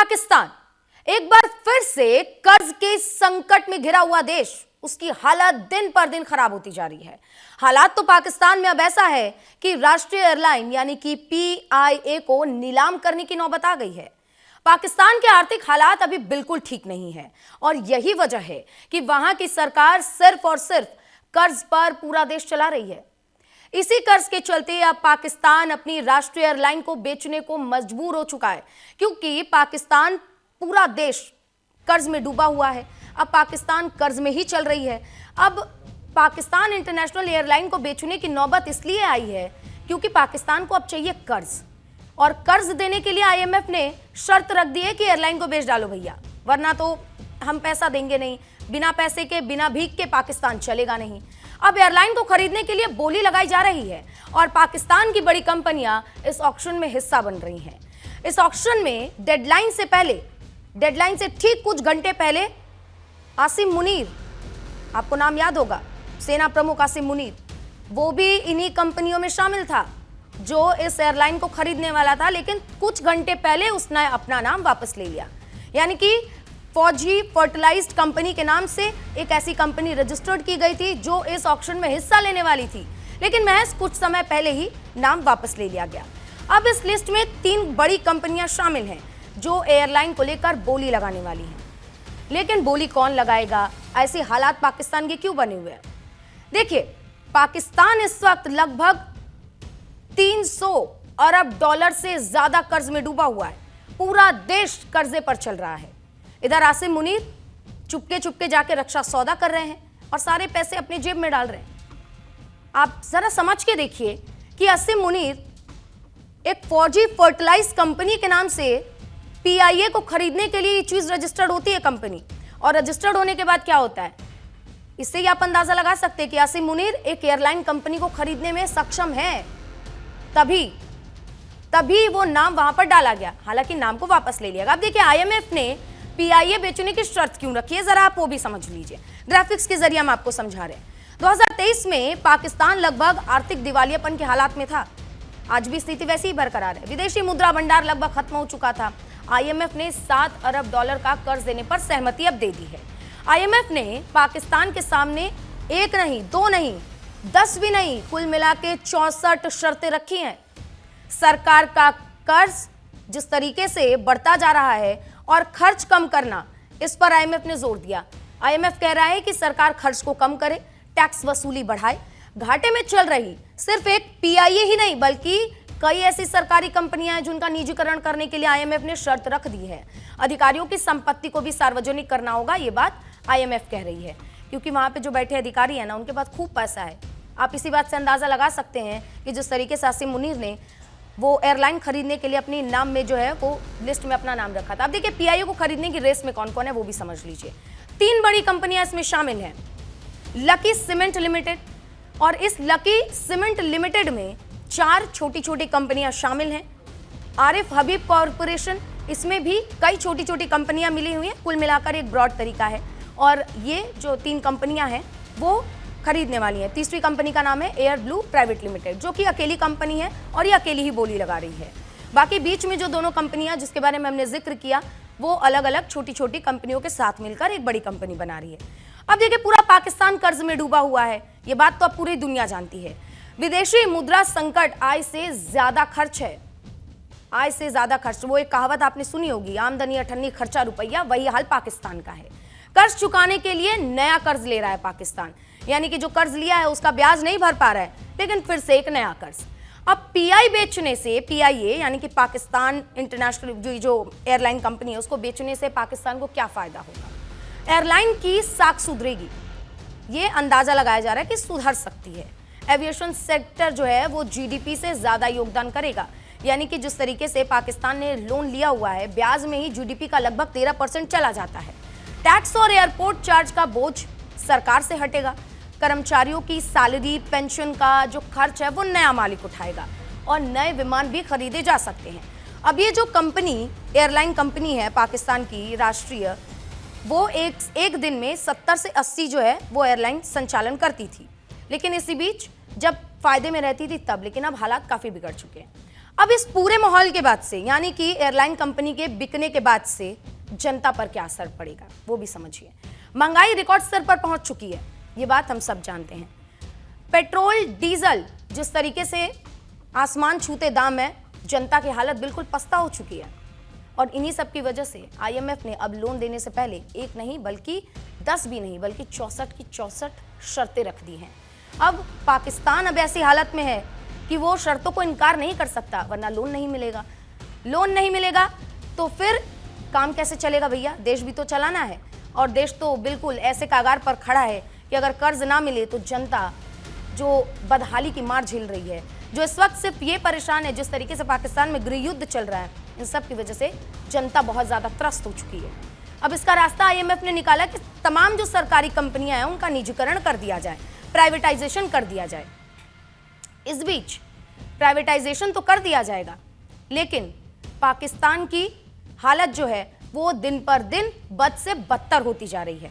पाकिस्तान एक बार फिर से कर्ज के संकट में घिरा हुआ देश, उसकी हालत दिन पर दिन खराब होती जा रही है। हालात तो पाकिस्तान में अब ऐसा है कि राष्ट्रीय एयरलाइन यानी कि पीआईए को नीलाम करने की नौबत आ गई है। पाकिस्तान के आर्थिक हालात अभी बिल्कुल ठीक नहीं है और यही वजह है कि वहां की सरकार सिर्फ और सिर्फ कर्ज पर पूरा देश चला रही है। इसी कर्ज के चलते अब पाकिस्तान अपनी राष्ट्रीय एयरलाइन को बेचने को मजबूर हो चुका है, क्योंकि पाकिस्तान पूरा देश कर्ज में डूबा हुआ है। अब पाकिस्तान कर्ज में ही चल रही है। अब पाकिस्तान इंटरनेशनल एयरलाइन को बेचने की नौबत इसलिए आई है क्योंकि पाकिस्तान को अब चाहिए कर्ज, और कर्ज देने के लिए आईएमएफ ने शर्त रख दी है कि एयरलाइन को बेच डालो भैया, वरना तो हम पैसा देंगे नहीं। बिना पैसे के, बिना भीख के पाकिस्तान चलेगा नहीं। अब एयरलाइन को खरीदने के लिए बोली लगाई जा रही है और पाकिस्तान की बड़ी कंपनियां इस ऑक्शन में हिस्सा बन रही हैं। इस ऑक्शन में डेडलाइन से ठीक कुछ घंटे पहले आसिम मुनीर, आपको नाम याद होगा, सेना प्रमुख आसिम मुनीर, वो भी इन्हीं कंपनियों में शामिल था जो इस एयरलाइन को खरीदने वाला था, लेकिन कुछ घंटे पहले उसने अपना नाम वापस ले लिया। यानी कि फौजी फर्टिलाइज्ड कंपनी के नाम से एक ऐसी कंपनी रजिस्टर्ड की गई थी जो इस ऑक्शन में हिस्सा लेने वाली थी, लेकिन महज कुछ समय पहले ही नाम वापस ले लिया गया। अब इस लिस्ट में 3 बड़ी कंपनियां शामिल हैं जो एयरलाइन को लेकर बोली लगाने वाली हैं। लेकिन बोली कौन लगाएगा? ऐसे हालात पाकिस्तान के क्यों बने हुए हैं? देखिए, पाकिस्तान इस वक्त लगभग 300 अरब डॉलर से ज्यादा कर्ज में डूबा हुआ है। पूरा देश कर्जे पर चल रहा है। इधर आसिम मुनीर चुपके चुपके जाके रक्षा सौदा कर रहे हैं और सारे पैसे अपनी जेब में डाल रहे हैं। आप जरा समझ के देखिए कि आसिम मुनीर एक फौजी फर्टिलाइज कंपनी के नाम से पीआईए को खरीदने के लिए ये चीज रजिस्टर्ड होती है कंपनी, और रजिस्टर्ड होने के बाद क्या होता है, इससे ही आप अंदाजा लगा सकते हैं कि आसिम मुनीर एक एयरलाइन कंपनी को खरीदने में सक्षम है। तभी वो नाम वहां पर डाला गया, हालांकि नाम को वापस ले लिया। अब देखिए, आईएमएफ ने पीआईए बेचने की शर्त क्यों रखी है, जरा आप वो भी समझ लीजिए। ग्राफिक्स के जरिए हम आपको समझा रहे हैं। 2023 में पाकिस्तान लगभग आर्थिक दिवालियापन के हालात में था। आज भी स्थिति वैसी ही बरकरार है। विदेशी मुद्रा भंडार लगभग खत्म हो चुका था। आईएमएफ ने 7 अरब डॉलर का कर्ज देने पर सहमति अब दे दी है। आईएमएफ ने पाकिस्तान के सामने 1 नहीं, 2 नहीं, 10 भी नहीं, कुल मिला के 64 शर्तें रखी हैं। सरकार का कर्ज जिस तरीके से बढ़ता जा रहा है और खर्च कम करना, इस पर आईएमएफ ने जोर दिया। आईएमएफ कह रहा है कि सरकार खर्च को कम करे, टैक्स वसूली बढ़ाए। घाटे में चल रही सिर्फ एक पीआईए ही नहीं, बल्कि कई ऐसी सरकारी कंपनियां हैं जिनका निजीकरण करने के लिए आईएमएफ ने शर्त रख दी है। अधिकारियों की संपत्ति को भी सार्वजनिक करना होगा, ये बात आईएमएफ कह रही है, क्योंकि वहां पे जो बैठे अधिकारी हैं ना, उनके पास खूब पैसा है। आप इसी बात से अंदाजा लगा सकते हैं कि जिस तरीके से आसिम मुनीर ने वो एयरलाइन खरीदने के लिए अपनी नाम में जो है वो लिस्ट में अपना नाम रखा था। अब देखिए, पीआईए को खरीदने की रेस में कौन कौन है वो भी समझ लीजिए। 3 बड़ी कंपनियां इसमें शामिल हैं। लकी सीमेंट लिमिटेड, और इस लकी सीमेंट लिमिटेड में 4 छोटी छोटी कंपनियां शामिल हैं। आरिफ हबीब कॉरपोरेशन, इसमें भी कई छोटी छोटी कंपनियां मिली हुई हैं। कुल मिलाकर एक ब्रॉड तरीका है, और ये जो 3 कंपनियां हैं वो खरीदने वाली है। तीसरी कंपनी का नाम है एयर ब्लू प्राइवेट लिमिटेड, जो कि अकेली कंपनी है और ये अकेली ही बोली लगा रही है। बाकी बीच में जो दोनों कंपनियां जिसके बारे में हमने जिक्र किया, वो अलग अलग छोटी छोटी कंपनियों के साथ मिलकर एक बड़ी कंपनी बना रही है। अब देखिए, पूरा पाकिस्तान कर्ज में डूबा हुआ है, ये बात तो अब पूरी दुनिया जानती है। विदेशी मुद्रा संकट, आय से ज्यादा खर्च है। आय से ज्यादा खर्च, वो एक कहावत आपने सुनी होगी, आमदनी अठन्नी खर्चा रुपया, वही हाल पाकिस्तान का है। कर्ज चुकाने के लिए नया कर्ज ले रहा है पाकिस्तान, यानी कि जो कर्ज लिया है उसका ब्याज नहीं भर पा रहा है, लेकिन फिर से एक नया कर्ज। अब पीआई बेचने से, पीआईए यानी कि पाकिस्तान इंटरनेशनल जो एयरलाइन कंपनी है, उसको बेचने से पाकिस्तान को क्या फायदा होगा? एयरलाइन की साख सुधरेगी, ये अंदाजा लगाया जा रहा है कि सुधर सकती है। एविएशन सेक्टर जो है वो जीडीपी से ज्यादा योगदान करेगा, यानी कि जिस तरीके से पाकिस्तान ने लोन लिया हुआ है, ब्याज में ही जीडीपी का लगभग 13% चला जाता है। टैक्स और एयरपोर्ट चार्ज का बोझ सरकार से हटेगा। कर्मचारियों की सैलरी, पेंशन का जो खर्च है वो नया मालिक उठाएगा, और नए विमान भी खरीदे जा सकते हैं। अब ये जो कंपनी, एयरलाइन कंपनी है पाकिस्तान की राष्ट्रीय, वो एक दिन में 70 से 80 जो है वो एयरलाइन संचालन करती थी, लेकिन इसी बीच जब फायदे में रहती थी तब, लेकिन अब हालात काफी बिगड़ चुके हैं। अब इस पूरे माहौल के बाद से, यानी कि एयरलाइन कंपनी के बिकने के बाद से जनता पर क्या असर पड़ेगा वो भी समझिए। महंगाई रिकॉर्ड स्तर पर पहुंच चुकी है, ये बात हम सब जानते हैं। पेट्रोल डीजल जिस तरीके से आसमान छूते दाम है, जनता की हालत बिल्कुल पस्ता हो चुकी है। और इन्हीं सब की वजह से आईएमएफ ने अब लोन देने से पहले एक नहीं बल्कि 10 भी नहीं बल्कि 64 की 64 शर्तें रख दी हैं। अब पाकिस्तान अब ऐसी हालत में है कि वो शर्तों को इनकार नहीं कर सकता, वरना लोन नहीं मिलेगा। लोन नहीं मिलेगा तो फिर काम कैसे चलेगा भैया? देश भी तो चलाना है, और देश तो बिल्कुल ऐसे कागार पर खड़ा है कि अगर कर्ज ना मिले तो जनता जो बदहाली की मार झेल रही है, जो इस वक्त सिर्फ ये परेशान है जिस तरीके से पाकिस्तान में गृह युद्ध चल रहा है, इन सब की वजह से जनता बहुत ज्यादा त्रस्त हो चुकी है। अब इसका रास्ता आईएमएफ ने निकाला कि तमाम जो सरकारी कंपनियां हैं उनका निजीकरण कर दिया जाए, प्राइवेटाइजेशन कर दिया जाए। इस बीच प्राइवेटाइजेशन तो कर दिया जाएगा, लेकिन पाकिस्तान की हालत जो है वो दिन पर दिन बद से बदतर होती जा रही है।